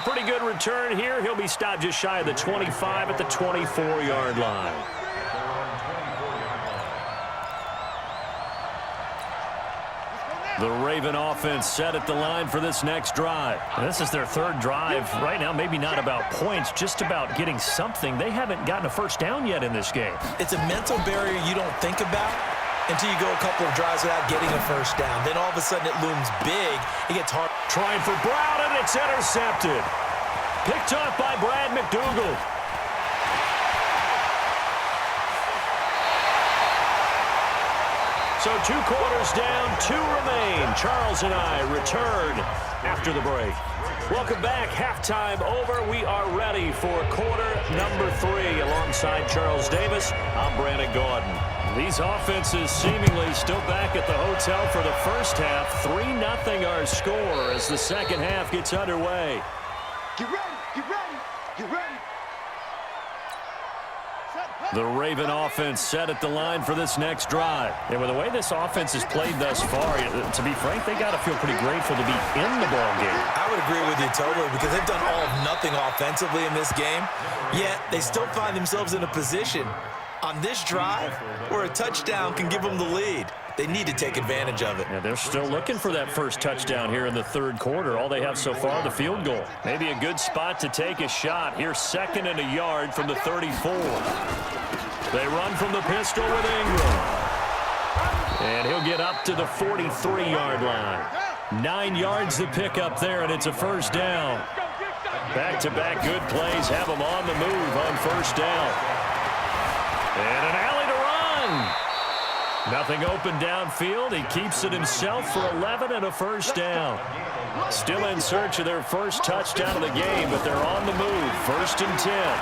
pretty good return here. He'll be stopped just shy of the 25 at the 24-yard line. The Raven offense set at the line for this next drive. And this is their third drive. Right now, maybe not about points, just about getting something. They haven't gotten a first down yet in this game. It's a mental barrier you don't think about until you go a couple of drives without getting a first down. Then all of a sudden it looms big. It gets hard. Trying for Brown, and it's intercepted. Picked off by Brad McDougal. So 2 quarters down, 2 remain. Charles and I return after the break. Welcome back. Halftime over. We are ready for quarter number 3. Alongside Charles Davis, I'm Brandon Gordon. These offenses seemingly still back at the hotel for the first half. 3-0 our score as the second half gets underway. Get ready, get ready, get ready. The Raven offense set at the line for this next drive. And with the way this offense has played thus far, to be frank, they got to feel pretty grateful to be in the ball game. I would agree with you totally because they've done all of nothing offensively in this game, yet they still find themselves in a position on this drive where a touchdown can give them the lead. They need to take advantage of it. Yeah, they're still looking for that first touchdown here in the third quarter. All they have so far, the field goal. Maybe a good spot to take a shot. Here's 2nd and a yard from the 34. They run from the pistol with Ingram. And he'll get up to the 43-yard line. 9 yards to pick up there, and it's a first down. Back-to-back good plays have them on the move on first down. And an alley to run. Nothing open downfield. He keeps it himself for 11 and a first down. Still in search of their first touchdown of the game, but they're on the move. 1st and 10.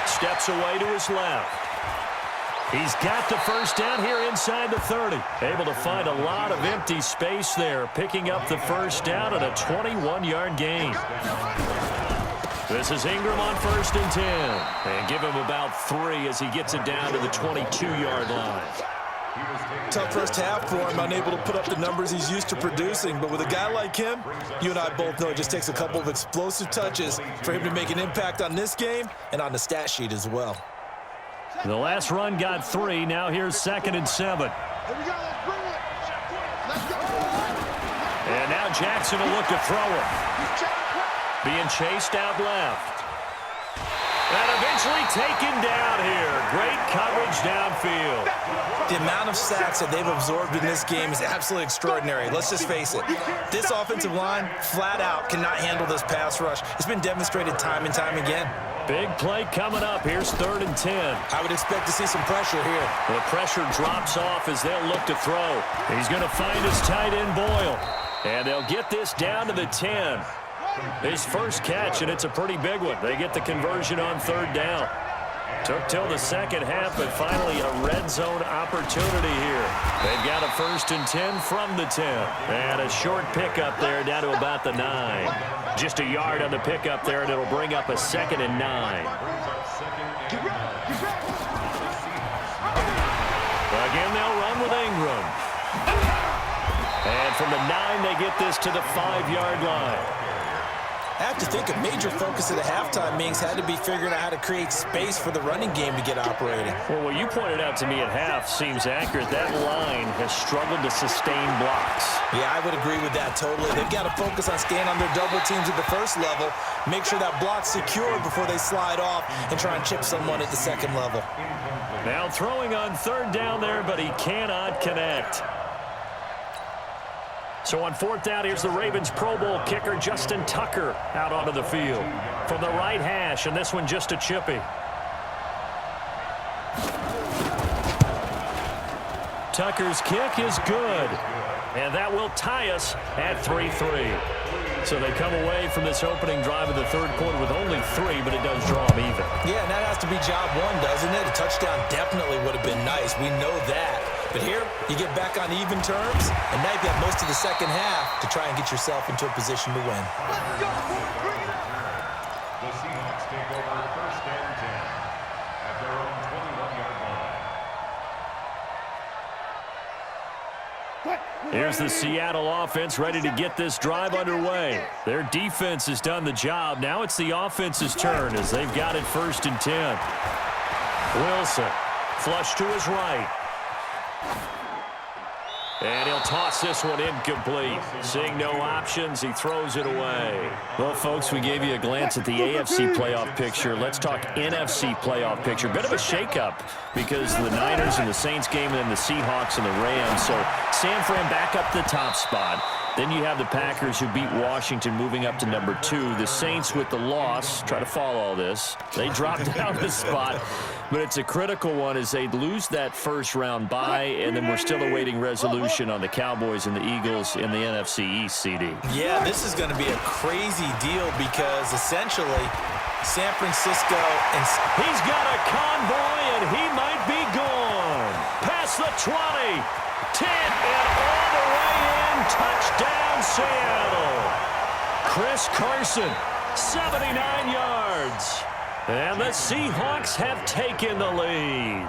Steps away to his left. He's got the first down here inside the 30. Able to find a lot of empty space there, picking up the first down at a 21-yard gain. This is Ingram on 1st and 10. And give him about 3 as he gets it down to the 22-yard line. Tough first half for him, unable to put up the numbers he's used to producing. But with a guy like him, you and I both know it just takes a couple of explosive touches for him to make an impact on this game and on the stat sheet as well. The last run got 3. Now here's 2nd and 7. Here we go, let's bring it. Let's go. And now Jackson will look to throw it. Being chased out left. And eventually taken down here. Great coverage downfield. The amount of sacks that they've absorbed in this game is absolutely extraordinary. Let's just face it. This offensive line, flat out, cannot handle this pass rush. It's been demonstrated time and time again. Big play coming up. Here's 3rd and 10. I would expect to see some pressure here. The pressure drops off as they'll look to throw. He's going to find his tight end, Boyle. And they'll get this down to the 10. His first catch, and it's a pretty big one. They get the conversion on 3rd down. Took till the second half, but finally a red zone opportunity here. They've got a 1st and 10 from the 10. And a short pickup there down to about the 9. Just a yard on the pickup there, and it'll bring up a 2nd and 9. Again, they'll run with Ingram. And from the 9, they get this to the 5-yard line. I have to think a major focus of the halftime meetings had to be figuring out how to create space for the running game to get operating. Well, what you pointed out to me at half seems accurate. That line has struggled to sustain blocks. Yeah, I would agree with that totally. They've got to focus on staying on their double teams at the first level, make sure that block's secure before they slide off and try and chip someone at the second level. Now throwing on 3rd down there, but he cannot connect. So on 4th down, here's the Ravens Pro Bowl kicker, Justin Tucker, out onto the field. From the right hash, and this one just a chippy. Tucker's kick is good. And that will tie us at 3-3. So they come away from this opening drive of the third quarter with only 3, but it does draw them even. Yeah, and that has to be job 1, doesn't it? A touchdown definitely would have been nice. We know that. But here, you get back on even terms, and now you've got most of the second half to try and get yourself into a position to win. Let's go. Bring it up. The Seahawks take over 1st and 10 at their own 21-yard line. Here's the Seattle offense ready to get this drive underway. Their defense has done the job. Now it's the offense's turn as they've got it 1st and 10. Wilson, flush to his right. And he'll toss this one incomplete. Seeing no options, he throws it away. Well, folks, we gave you a glance at the AFC playoff picture. Let's talk NFC playoff picture. Bit of a shakeup because the Niners and the Saints game and then the Seahawks and the Rams. So San Fran back up the top spot. Then you have the Packers who beat Washington moving up to number 2. The Saints with the loss, try to follow all this. They dropped down the spot, but it's a critical one as they lose that first-round bye, and then we're still awaiting resolution on the Cowboys and the Eagles in the NFC East, CD. Yeah, this is going to be a crazy deal because essentially San Francisco and... He's got a convoy, and he might be gone. Past the 20, 10, and all the way in. Touchdown, Seattle. Chris Carson, 79 yards. And the Seahawks have taken the lead.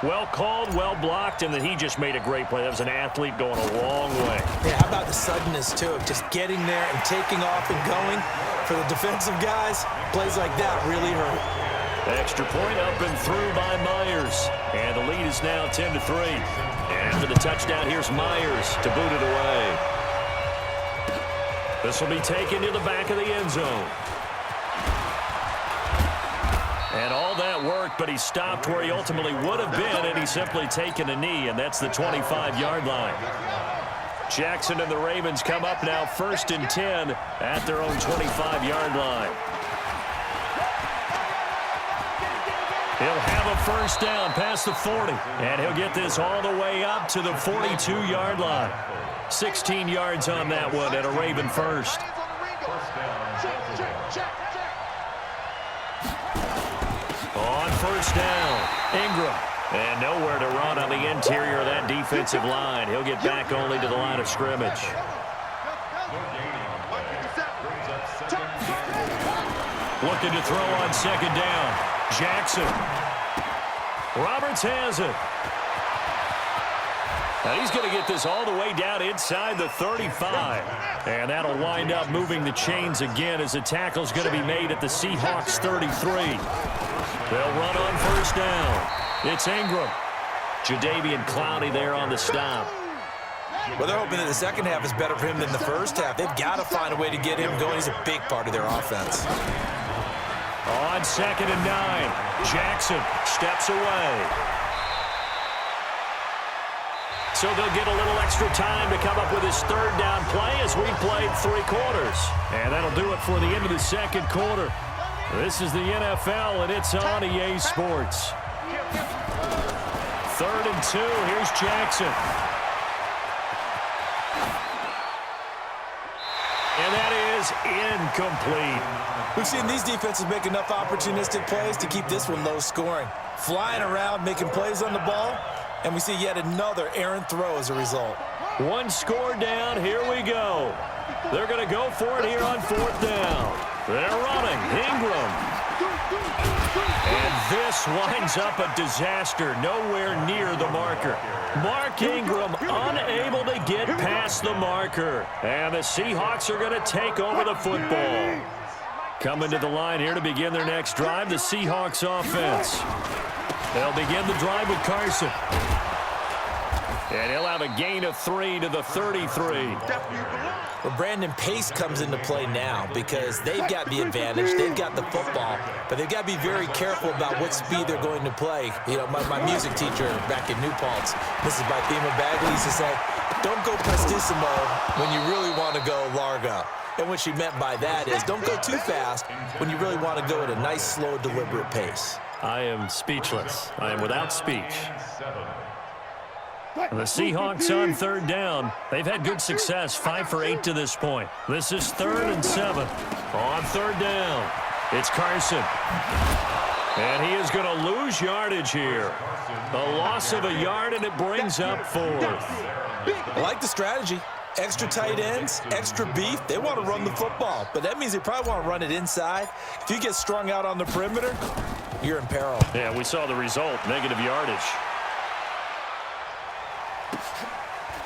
Well called, well blocked, and then he just made a great play. That was an athlete going a long way. Yeah, how about the suddenness, too? Just getting there and taking off and going. For the defensive guys, plays like that really hurt. Extra point up and through by Myers. And the lead is now 10-3. And after the touchdown, here's Myers to boot it away. This will be taken to the back of the end zone. And all that worked, but he stopped where he ultimately would have been, and he's simply taken a knee, and that's the 25-yard line. Jackson and the Ravens come up now 1st and 10 at their own 25-yard line. He'll have a first down past the 40, and he'll get this all the way up to the 42-yard line. 16 yards on that one at a Raven first. On first down, Ingram. And nowhere to run on the interior of that defensive line. He'll get back only to the line of scrimmage. Looking to throw on 2nd down. Jackson. Roberts has it. Now he's going to get this all the way down inside the 35. And that'll wind up moving the chains again as the tackle's going to be made at the Seahawks 33. They'll run on first down. It's Ingram. Jadeveon Clowney there on the stop. Well, they're hoping that the second half is better for him than the first half. They've got to find a way to get him going. He's a big part of their offense. On 2nd and 9, Jackson steps away. So they'll get a little extra time to come up with his 3rd down play as we played 3 quarters. And that'll do it for the end of the 2nd quarter. This is the NFL, and it's on EA Sports. 3rd and 2, here's Jackson. And that is incomplete. We've seen these defenses make enough opportunistic plays to keep this one low scoring. Flying around, making plays on the ball, and we see yet another errant throw as a result. 1 score down, here we go. They're going to go for it here on 4th down. They're running, Ingram. And this winds up a disaster, nowhere near the marker. Mark Ingram unable to get past the marker. And the Seahawks are going to take over the football. Coming to the line here to begin their next drive, the Seahawks offense. They'll begin the drive with Carson. And he'll have a gain of 3 to the 33. Well, Brandon, pace comes into play now because they've got the advantage. They've got the football, but they've got to be very careful about what speed they're going to play. You know, my music teacher back in New Paltz, Mrs. Bythema Bagley, used to say, don't go prestissimo when you really want to go largo. And what she meant by that is don't go too fast when you really want to go at a nice, slow, deliberate pace. I am speechless. I am without speech. And the Seahawks on 3rd down. They've had good success, 5 for 8 to this point. This is 3rd and 7. On 3rd down, it's Carson. And he is going to lose yardage here. A loss of a yard, and it brings up 4th. I like the strategy. Extra tight ends, extra beef. They want to run the football, but that means they probably want to run it inside. If you get strung out on the perimeter, you're in peril. Yeah, we saw the result, negative yardage.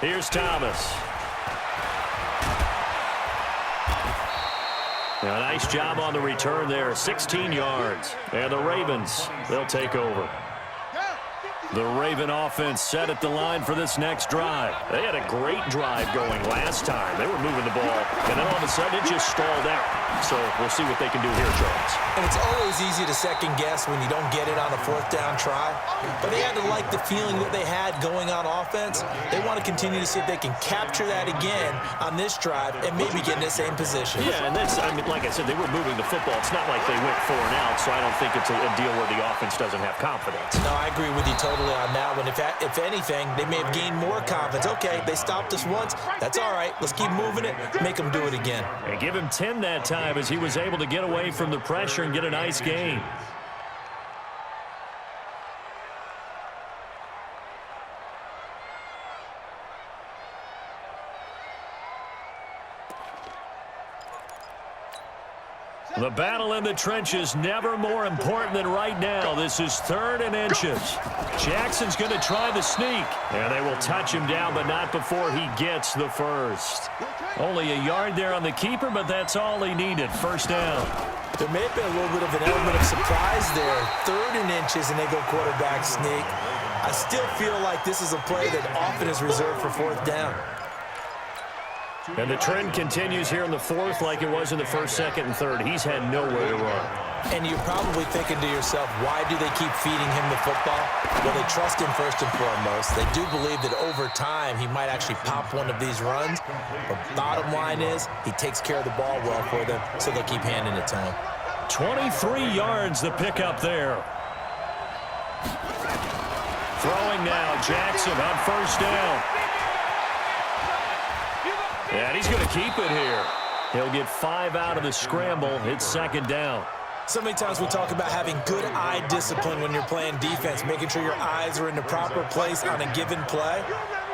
Here's Thomas. A nice job on the return there, 16 yards. And the Ravens, they'll take over. The Raven offense set at the line for this next drive. They had a great drive going last time. They were moving the ball, and then all of a sudden it just stalled out. So we'll see what they can do here, Charles. And it's always easy to second guess when you don't get it on a fourth down try. But they had to like the feeling that they had going on offense. They want to continue to see if they can capture that again on this drive and maybe get in the same position. Yeah, and that's, I mean, like I said, they were moving the football. It's not like they went 4 and out, so I don't think it's a deal where the offense doesn't have confidence. No, I agree with you totally on that one. If anything, they may have gained more confidence. Okay, they stopped us once. That's all right. Let's keep moving it. Make them do it again. And give him 10 that time as he was able to get away from the pressure and get a nice gain. The battle in the trenches never more important than right now. This is 3rd and inches. Jackson's going to try the sneak. And they will touch him down, but not before he gets the first. Only a yard there on the keeper, but that's all he needed. First down. There may have been a little bit of an element of surprise there. 3rd and inches, and they go quarterback sneak. I still feel like this is a play that often is reserved for 4th down. And the trend continues here in the 4th like it was in the 1st, 2nd, and 3rd. He's had nowhere to run. And you're probably thinking to yourself, why do they keep feeding him the football? Well, they trust him first and foremost. They do believe that over time he might actually pop one of these runs. But bottom line is he takes care of the ball well for them, so they'll keep handing it to him. 23 yards the pickup there. Throwing now, Jackson on first down. And he's going to keep it here. He'll get 5 out of the scramble. It's 2nd down. So many times we talk about having good eye discipline when you're playing defense, making sure your eyes are in the proper place on a given play.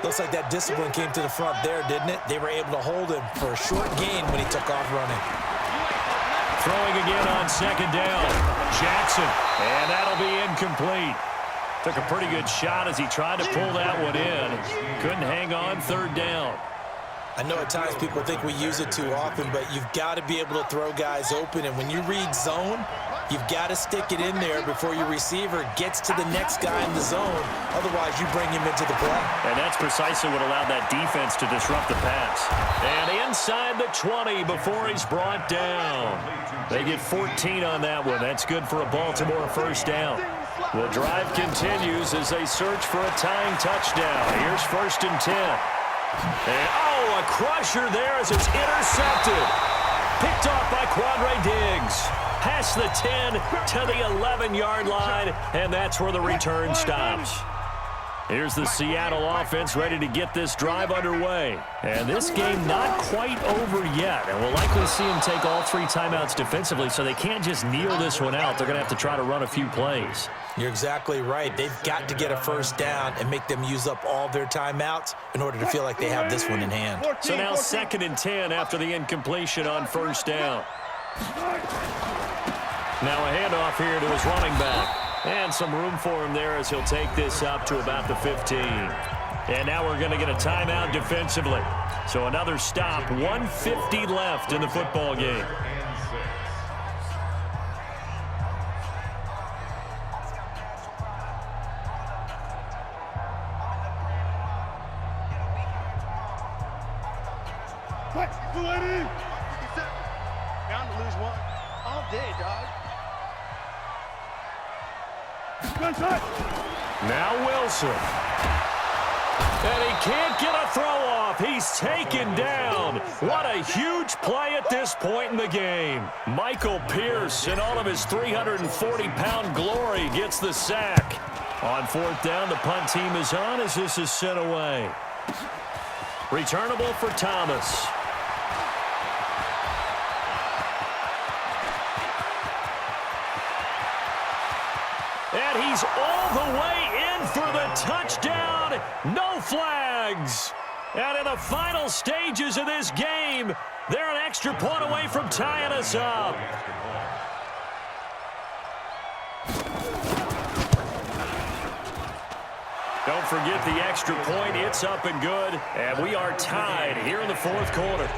Looks like that discipline came to the front there, didn't it? They were able to hold him for a short gain when he took off running. Throwing again on 2nd down. Jackson, and that'll be incomplete. Took a pretty good shot as he tried to pull that one in. Couldn't hang on, 3rd down. I know at times people think we use it too often, but you've got to be able to throw guys open. And when you read zone, you've got to stick it in there before your receiver gets to the next guy in the zone. Otherwise, you bring him into the play. And that's precisely what allowed that defense to disrupt the pass. And inside the 20 before he's brought down. They get 14 on that one. That's good for a Baltimore first down. The drive continues as they search for a tying touchdown. Here's 1st and 10. And, a crusher there as it's intercepted. Picked off by Quandre Diggs. Past the 10 to the 11-yard line, and that's where the return stops. Here's the Seattle offense ready to get this drive underway. And this game not quite over yet. And we'll likely see them take all 3 timeouts defensively, so they can't just kneel this one out. They're going to have to try to run a few plays. You're exactly right. They've got to get a first down and make them use up all their timeouts in order to feel like they have this one in hand. So now 2nd and 10 after the incompletion on first down. Now a handoff here to his running back. And some room for him there as he'll take this up to about the 15. And now we're going to get a timeout defensively. So another stop, 1:50 left in the football game. Bound to lose one all day, dog. Now Wilson. And he can't get a throw off. He's taken down. What a huge play at this point in the game. Michael Pierce, in all of his 340-pound glory, gets the sack. On 4th down, the punt team is on as this is sent away. Returnable for Thomas. And he's all the way in for the touchdown. No flags. And in the final stages of this game, they're an extra point away from tying us up. Don't forget the extra point. It's up and good. And we are tied here in the fourth quarter.